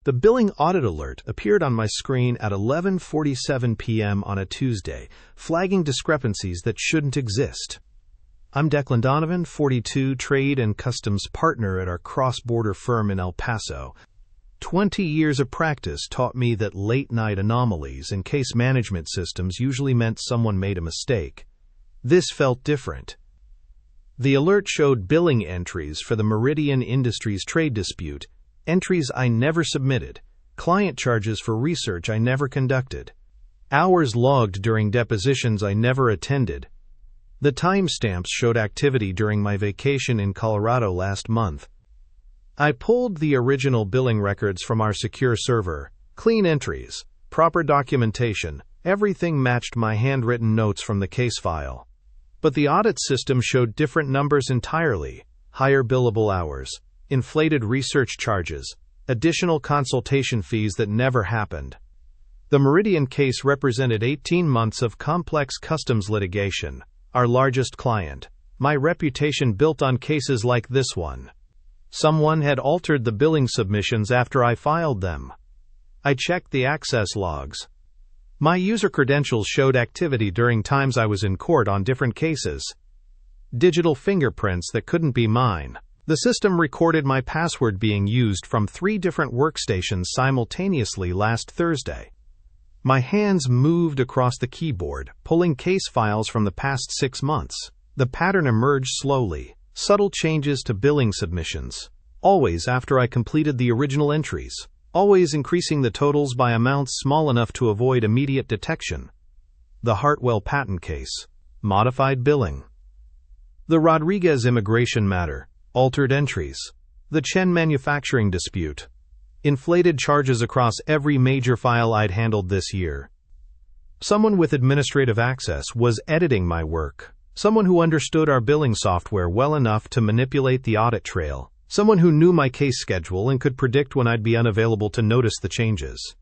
The billing audit alert appeared on my screen at 11:47 p.m. on a Tuesday, flagging discrepancies that shouldn't exist. I'm Declan Donovan, 42, trade and customs partner at our cross-border firm in El Paso. 20 years of practice taught me that late-night anomalies in case management systems usually meant someone made a mistake. This felt different. The alert showed billing entries for the Meridian Industries trade dispute, entries I never submitted, client charges for research I never conducted, hours logged during depositions I never attended. The timestamps showed activity during my vacation in Colorado last month. I pulled the original billing records from our secure server, clean entries, proper documentation, everything matched my handwritten notes from the case file. But the audit system showed different numbers entirely: higher billable hours, inflated research charges, additional consultation fees that never happened. The Meridian case represented 18 months of complex customs litigation, our largest client. My reputation built on cases like this one. Someone had altered the billing submissions after I filed them. I checked the access logs. My user credentials showed activity during times I was in court on different cases. Digital fingerprints that couldn't be mine. The system recorded my password being used from 3 different workstations simultaneously last Thursday. My hands moved across the keyboard, pulling case files from the past 6 months. The pattern emerged slowly, subtle changes to billing submissions, always after I completed the original entries, always increasing the totals by amounts small enough to avoid immediate detection. The Hartwell patent case, modified billing. The Rodriguez immigration matter, altered entries. The Chen manufacturing dispute, inflated charges across every major file I'd handled this year. Someone with administrative access was editing my work. Someone who understood our billing software well enough to manipulate the audit trail. Someone who knew my case schedule and could predict when I'd be unavailable to notice the changes.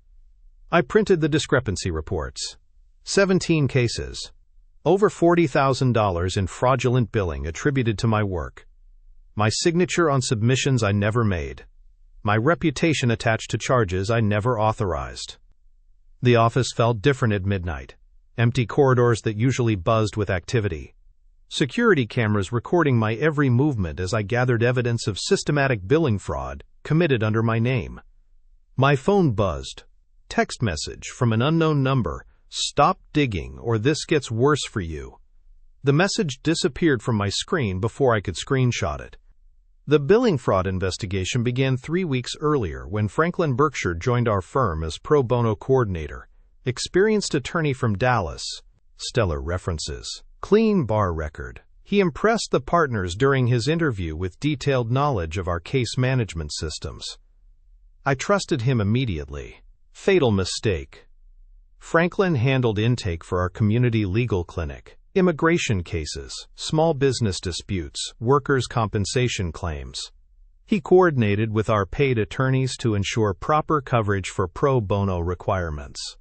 I printed the discrepancy reports. 17 cases. Over $40,000 in fraudulent billing attributed to my work. My signature on submissions I never made. My reputation attached to charges I never authorized. The office felt different at midnight. Empty corridors that usually buzzed with activity. Security cameras recording my every movement as I gathered evidence of systematic billing fraud committed under my name. My phone buzzed. Text message from an unknown number: "Stop digging or this gets worse for you." The message disappeared from my screen before I could screenshot it. The billing fraud investigation began 3 weeks earlier when Franklin Berkshire joined our firm as pro bono coordinator. Experienced attorney from Dallas. Stellar references. Clean bar record. He impressed the partners during his interview with detailed knowledge of our case management systems. I trusted him immediately. Fatal mistake. Franklin handled intake for our community legal clinic, immigration cases, small business disputes, workers' compensation claims. He coordinated with our paid attorneys to ensure proper coverage for pro bono requirements.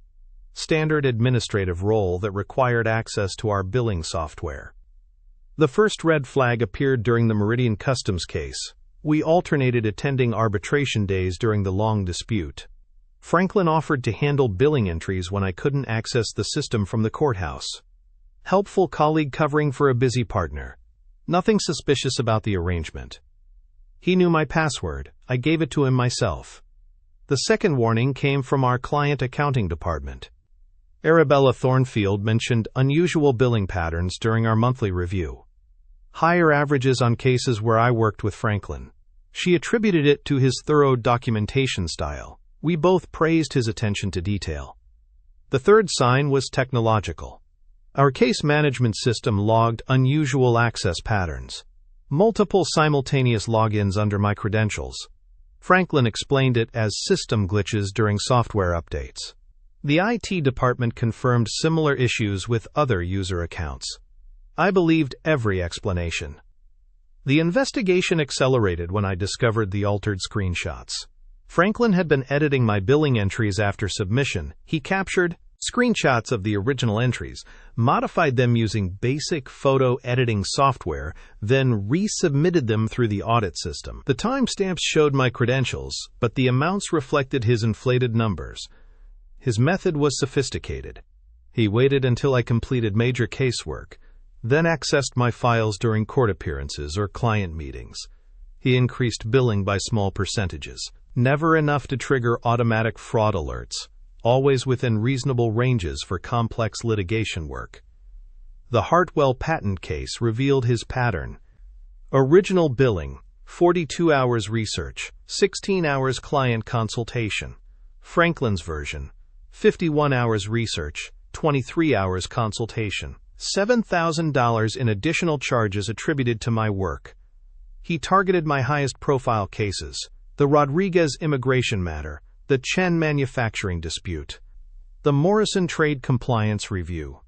Standard administrative role that required access to our billing software. The first red flag appeared during the Meridian Customs case. We alternated attending arbitration days during the long dispute. Franklin offered to handle billing entries when I couldn't access the system from the courthouse. Helpful colleague covering for a busy partner. Nothing suspicious about the arrangement. He knew my password. I gave it to him myself. The second warning came from our client accounting department. Arabella Thornfield mentioned unusual billing patterns during our monthly review. Higher averages on cases where I worked with Franklin. She attributed it to his thorough documentation style. We both praised his attention to detail. The third sign was technological. Our case management system logged unusual access patterns. Multiple simultaneous logins under my credentials. Franklin explained it as system glitches during software updates. The IT department confirmed similar issues with other user accounts. I believed every explanation. The investigation accelerated when I discovered the altered screenshots. Franklin had been editing my billing entries after submission. He captured screenshots of the original entries, modified them using basic photo editing software, then resubmitted them through the audit system. The timestamps showed my credentials, but the amounts reflected his inflated numbers. His method was sophisticated. He waited until I completed major casework, then accessed my files during court appearances or client meetings. He increased billing by small percentages, never enough to trigger automatic fraud alerts, always within reasonable ranges for complex litigation work. The Hartwell patent case revealed his pattern. Original billing, 42 hours research, 16 hours client consultation. Franklin's version, 51 hours research, 23 hours consultation. $7,000 in additional charges attributed to my work. He targeted my highest profile cases: the Rodriguez immigration matter, the Chen manufacturing dispute, the Morrison trade compliance review.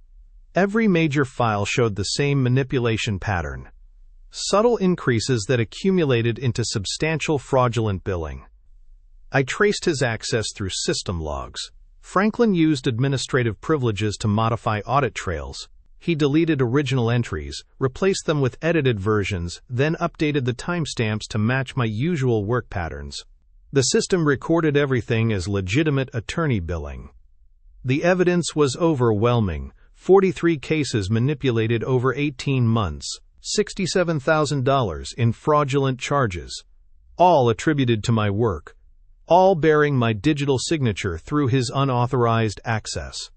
Every major file showed the same manipulation pattern: subtle increases that accumulated into substantial fraudulent billing. I traced his access through system logs. Franklin used administrative privileges to modify audit trails. He deleted original entries, replaced them with edited versions, then updated the timestamps to match my usual work patterns. The system recorded everything as legitimate attorney billing. The evidence was overwhelming: 43 cases manipulated over 18 months, $67,000 in fraudulent charges, all attributed to my work, all bearing my digital signature through his unauthorized access.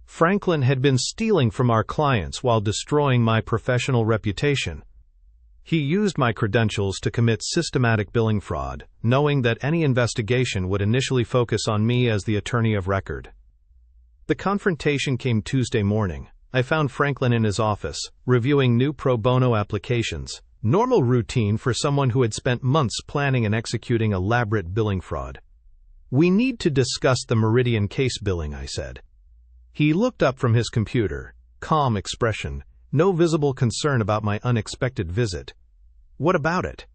Franklin had been stealing from our clients while destroying my professional reputation. He used my credentials to commit systematic billing fraud, knowing that any investigation would initially focus on me as the attorney of record. The confrontation came Tuesday morning. I found Franklin in his office, reviewing new pro bono applications, normal routine for someone who had spent months planning and executing elaborate billing fraud. "We need to discuss the Meridian case billing," I said. He looked up from his computer, calm expression, no visible concern about my unexpected visit. "What about it?"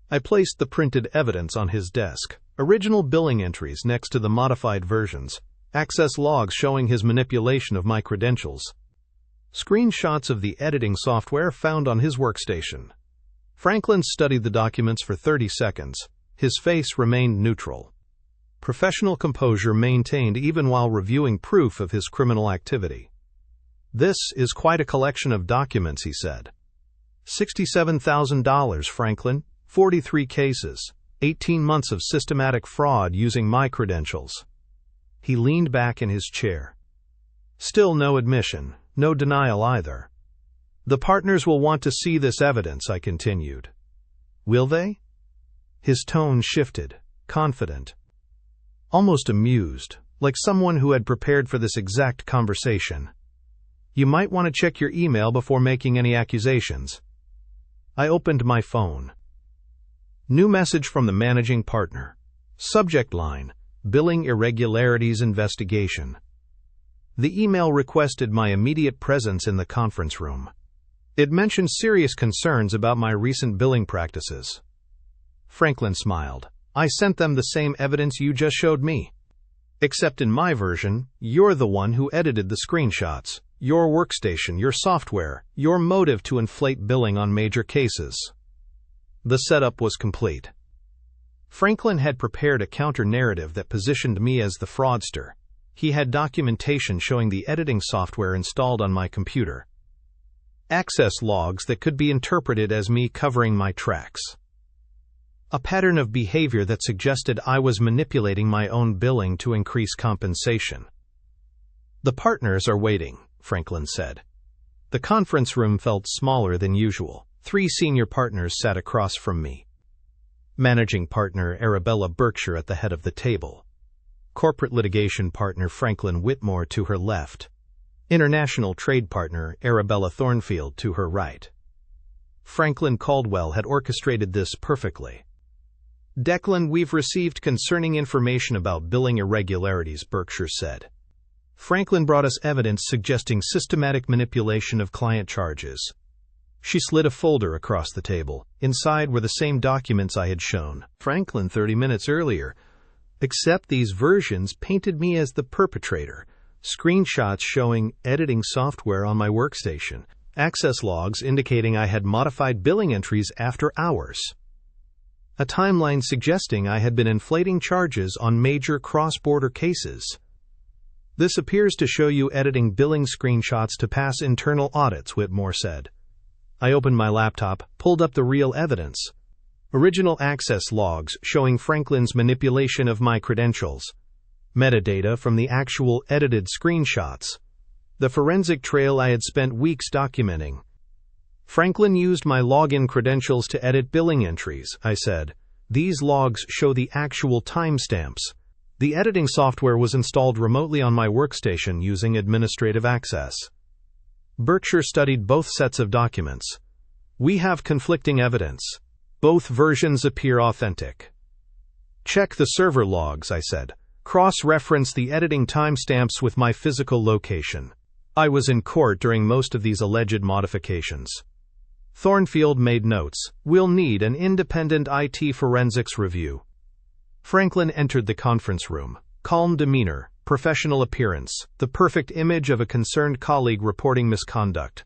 I placed the printed evidence on his desk, original billing entries next to the modified versions, access logs showing his manipulation of my credentials, screenshots of the editing software found on his workstation. Franklin studied the documents for 30 seconds. His face remained neutral. Professional composure maintained even while reviewing proof of his criminal activity. "This is quite a collection of documents," he said. $67,000, Franklin, 43 cases, 18 months of systematic fraud using my credentials. He leaned back in his chair. Still no admission, no denial either. "The partners will want to see this evidence," I continued. "Will they?" His tone shifted, confident, almost amused, like someone who had prepared for this exact conversation. "You might want to check your email before making any accusations." I opened my phone. New message from the managing partner. Subject line: Billing Irregularities Investigation. The email requested my immediate presence in the conference room. It mentioned serious concerns about my recent billing practices. Franklin smiled. "I sent them the same evidence you just showed me. Except in my version, you're the one who edited the screenshots. Your workstation, your software, your motive to inflate billing on major cases." The setup was complete. Franklin had prepared a counter-narrative that positioned me as the fraudster. He had documentation showing the editing software installed on my computer, access logs that could be interpreted as me covering my tracks, a pattern of behavior that suggested I was manipulating my own billing to increase compensation. "The partners are waiting," Franklin said. The conference room felt smaller than usual. 3 senior partners sat across from me. Managing partner Arabella Berkshire at the head of the table. Corporate litigation partner Franklin Whitmore to her left. International trade partner Arabella Thornfield to her right. Franklin Caldwell had orchestrated this perfectly. "Declan, we've received concerning information about billing irregularities," Berkshire said. "Franklin brought us evidence suggesting systematic manipulation of client charges." She slid a folder across the table. Inside were the same documents I had shown Franklin 30 minutes earlier, except these versions painted me as the perpetrator, screenshots showing editing software on my workstation, access logs indicating I had modified billing entries after hours, a timeline suggesting I had been inflating charges on major cross-border cases. This appears to show you editing billing screenshots to pass internal audits, Whitmore said. I opened my laptop, pulled up the real evidence. Original access logs showing Franklin's manipulation of my credentials. Metadata from the actual edited screenshots. The forensic trail I had spent weeks documenting. Franklin used my login credentials to edit billing entries, I said. These logs show the actual timestamps. The editing software was installed remotely on my workstation using administrative access. Berkshire studied both sets of documents. We have conflicting evidence. Both versions appear authentic. Check the server logs, I said. Cross-reference the editing timestamps with my physical location. I was in court during most of these alleged modifications. Thornfield made notes. We'll need an independent IT forensics review. Franklin entered the conference room. Calm demeanor, professional appearance, the perfect image of a concerned colleague reporting misconduct.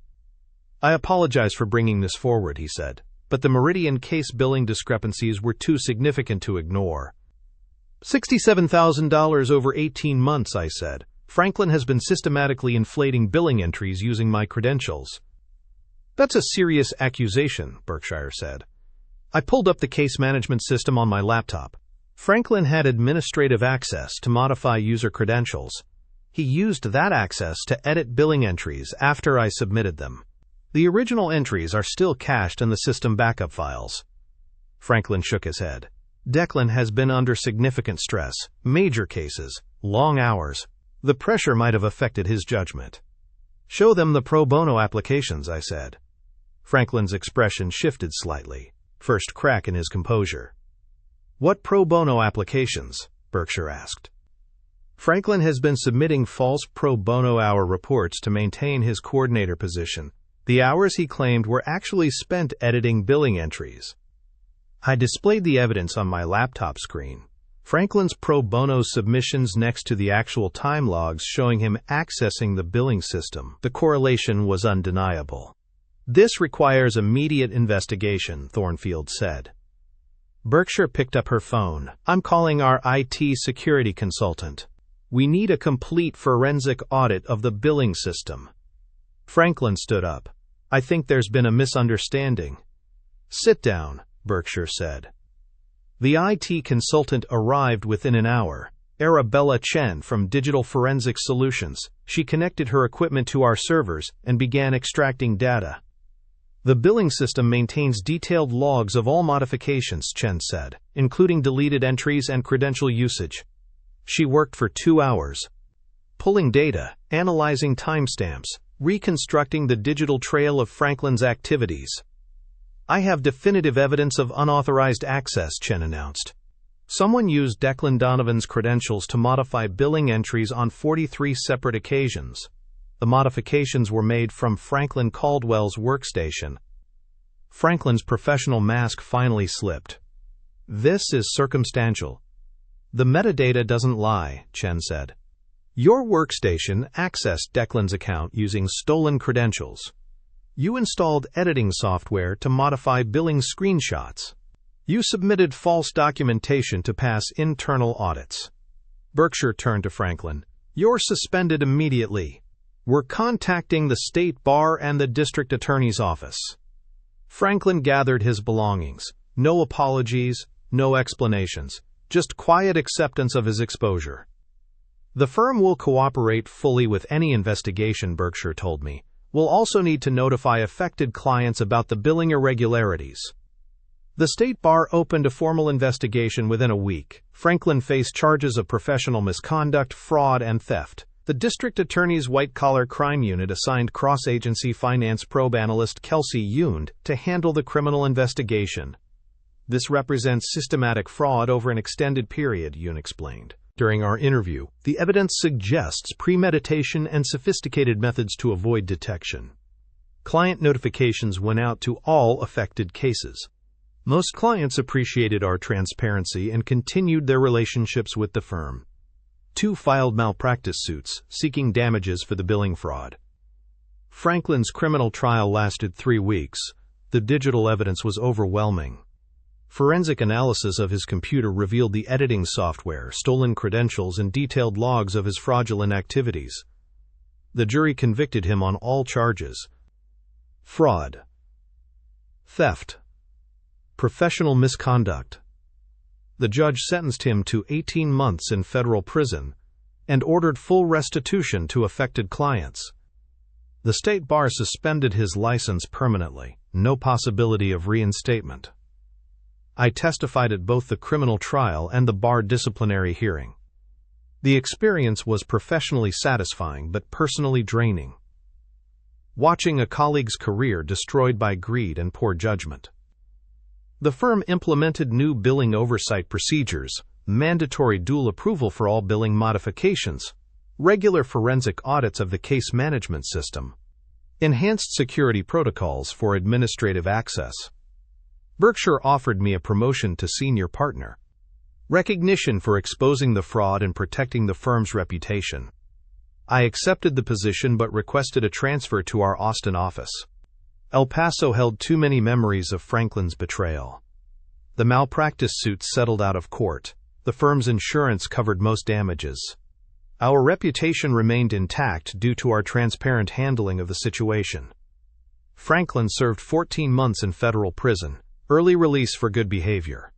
I apologize for bringing this forward, he said, but the Meridian case billing discrepancies were too significant to ignore. $67,000 over 18 months, I said. Franklin has been systematically inflating billing entries using my credentials. That's a serious accusation, Berkshire said. I pulled up the case management system on my laptop. Franklin had administrative access to modify user credentials. He used that access to edit billing entries after I submitted them. The original entries are still cached in the system backup files. Franklin shook his head. Declan has been under significant stress, major cases, long hours. The pressure might have affected his judgment. Show them the pro bono applications, I said. Franklin's expression shifted slightly. First crack in his composure. What pro bono applications? Berkshire asked. Franklin has been submitting false pro bono hour reports to maintain his coordinator position. The hours he claimed were actually spent editing billing entries. I displayed the evidence on my laptop screen. Franklin's pro bono submissions next to the actual time logs showing him accessing the billing system. The correlation was undeniable. This requires immediate investigation, Thornfield said. Berkshire picked up her phone. I'm calling our IT security consultant. We need a complete forensic audit of the billing system. Franklin stood up. I think there's been a misunderstanding. Sit down, Berkshire said. The IT consultant arrived within an hour. Arabella Chen from Digital Forensic Solutions. She connected her equipment to our servers and began extracting data. The billing system maintains detailed logs of all modifications, Chen said, including deleted entries and credential usage. She worked for 2 hours, pulling data, analyzing timestamps, reconstructing the digital trail of Franklin's activities. I have definitive evidence of unauthorized access, Chen announced. Someone used Declan Donovan's credentials to modify billing entries on 43 separate occasions. The modifications were made from Franklin Caldwell's workstation. Franklin's professional mask finally slipped. This is circumstantial. The metadata doesn't lie, Chen said. Your workstation accessed Declan's account using stolen credentials. You installed editing software to modify billing screenshots. You submitted false documentation to pass internal audits. Berkshire turned to Franklin. You're suspended immediately. We're contacting the state bar and the district attorney's office. Franklin gathered his belongings. No apologies, no explanations, just quiet acceptance of his exposure. The firm will cooperate fully with any investigation, Berkshire told me. We'll also need to notify affected clients about the billing irregularities. The state bar opened a formal investigation within a week. Franklin faced charges of professional misconduct, fraud, and theft. The district attorney's white-collar crime unit assigned cross-agency finance probe analyst Kelsey Yund to handle the criminal investigation. This represents systematic fraud over an extended period, Yund explained. During our interview, the evidence suggests premeditation and sophisticated methods to avoid detection. Client notifications went out to all affected cases. Most clients appreciated our transparency and continued their relationships with the firm. 2 filed malpractice suits, seeking damages for the billing fraud. Franklin's criminal trial lasted 3 weeks. The digital evidence was overwhelming. Forensic analysis of his computer revealed the editing software, stolen credentials, and detailed logs of his fraudulent activities. The jury convicted him on all charges: fraud, theft, professional misconduct. The judge sentenced him to 18 months in federal prison and ordered full restitution to affected clients. The state bar suspended his license permanently, no possibility of reinstatement. I testified at both the criminal trial and the bar disciplinary hearing. The experience was professionally satisfying but personally draining. Watching a colleague's career destroyed by greed and poor judgment. The firm implemented new billing oversight procedures, mandatory dual approval for all billing modifications, regular forensic audits of the case management system, enhanced security protocols for administrative access. Berkshire offered me a promotion to senior partner. Recognition for exposing the fraud and protecting the firm's reputation. I accepted the position but requested a transfer to our Austin office. El Paso held too many memories of Franklin's betrayal. The malpractice suits settled out of court. The firm's insurance covered most damages. Our reputation remained intact due to our transparent handling of the situation. Franklin served 14 months in federal prison, early release for good behavior.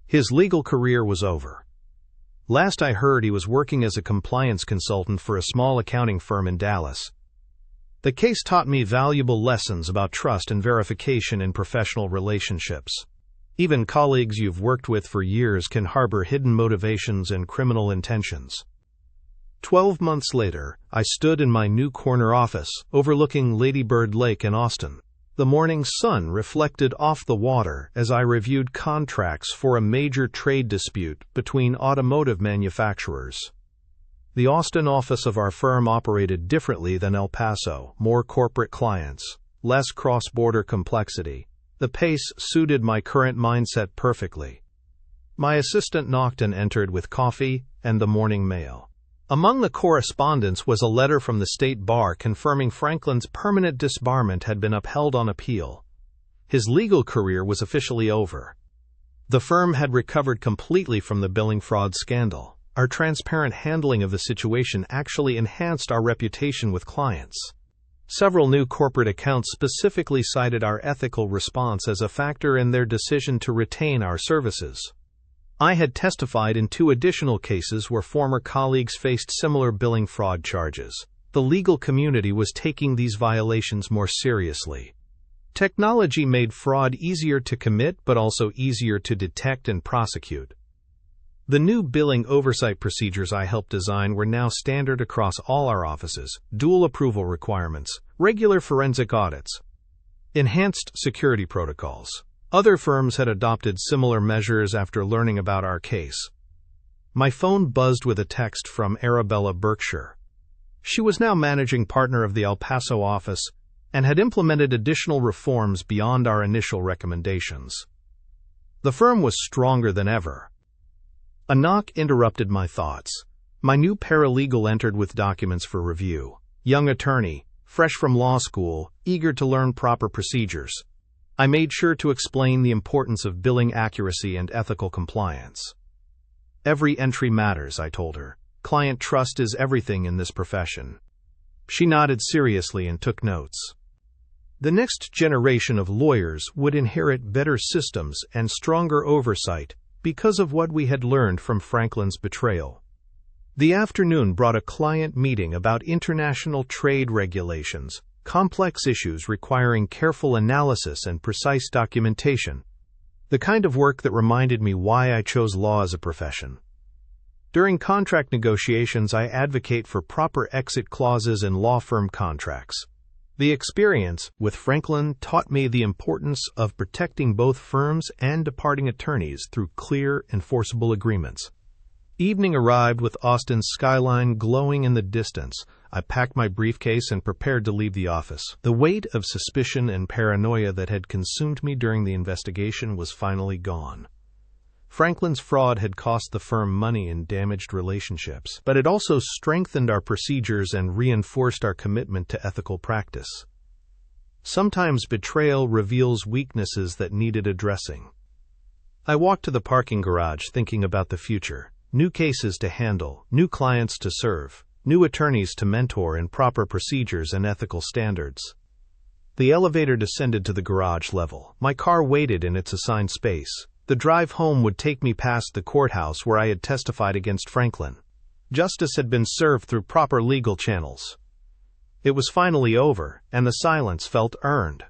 His legal career was over. Last I heard, he was working as a compliance consultant for a small accounting firm in Dallas. The case taught me valuable lessons about trust and verification in professional relationships. Even colleagues you've worked with for years can harbor hidden motivations and criminal intentions. 12 months later, I stood in my new corner office, overlooking Lady Bird Lake in Austin. The morning sun reflected off the water as I reviewed contracts for a major trade dispute between automotive manufacturers. The Austin office of our firm operated differently than El Paso: more corporate clients, less cross-border complexity. The pace suited my current mindset perfectly. My assistant knocked and entered with coffee and the morning mail. Among the correspondence was a letter from the state bar confirming Franklin's permanent disbarment had been upheld on appeal. His legal career was officially over. The firm had recovered completely from the billing fraud scandal. Our transparent handling of the situation actually enhanced our reputation with clients. Several new corporate accounts specifically cited our ethical response as a factor in their decision to retain our services. I had testified in 2 additional cases where former colleagues faced similar billing fraud charges. The legal community was taking these violations more seriously. Technology made fraud easier to commit but also easier to detect and prosecute. The new billing oversight procedures I helped design were now standard across all our offices: dual approval requirements, regular forensic audits, enhanced security protocols. Other firms had adopted similar measures after learning about our case. My phone buzzed with a text from Arabella Berkshire. She was now managing partner of the El Paso office and had implemented additional reforms beyond our initial recommendations. The firm was stronger than ever. A knock interrupted my thoughts. My new paralegal entered with documents for review. Young attorney, fresh from law school, eager to learn proper procedures. I made sure to explain the importance of billing accuracy and ethical compliance. Every entry matters, I told her. Client trust is everything in this profession. She nodded seriously and took notes. The next generation of lawyers would inherit better systems and stronger oversight because of what we had learned from Franklin's betrayal. The afternoon brought a client meeting about international trade regulations, complex issues requiring careful analysis and precise documentation, the kind of work that reminded me why I chose law as a profession. During contract negotiations, I advocate for proper exit clauses in law firm contracts. The experience with Franklin taught me the importance of protecting both firms and departing attorneys through clear, enforceable agreements. Evening arrived with Austin's skyline glowing in the distance. I packed my briefcase and prepared to leave the office. The weight of suspicion and paranoia that had consumed me during the investigation was finally gone. Franklin's fraud had cost the firm money and damaged relationships, but it also strengthened our procedures and reinforced our commitment to ethical practice. Sometimes betrayal reveals weaknesses that needed addressing. I walked to the parking garage thinking about the future. New cases to handle, new clients to serve, new attorneys to mentor in proper procedures and ethical standards. The elevator descended to the garage level. My car waited in its assigned space. The drive home would take me past the courthouse where I had testified against Franklin. Justice had been served through proper legal channels. It was finally over, and the silence felt earned.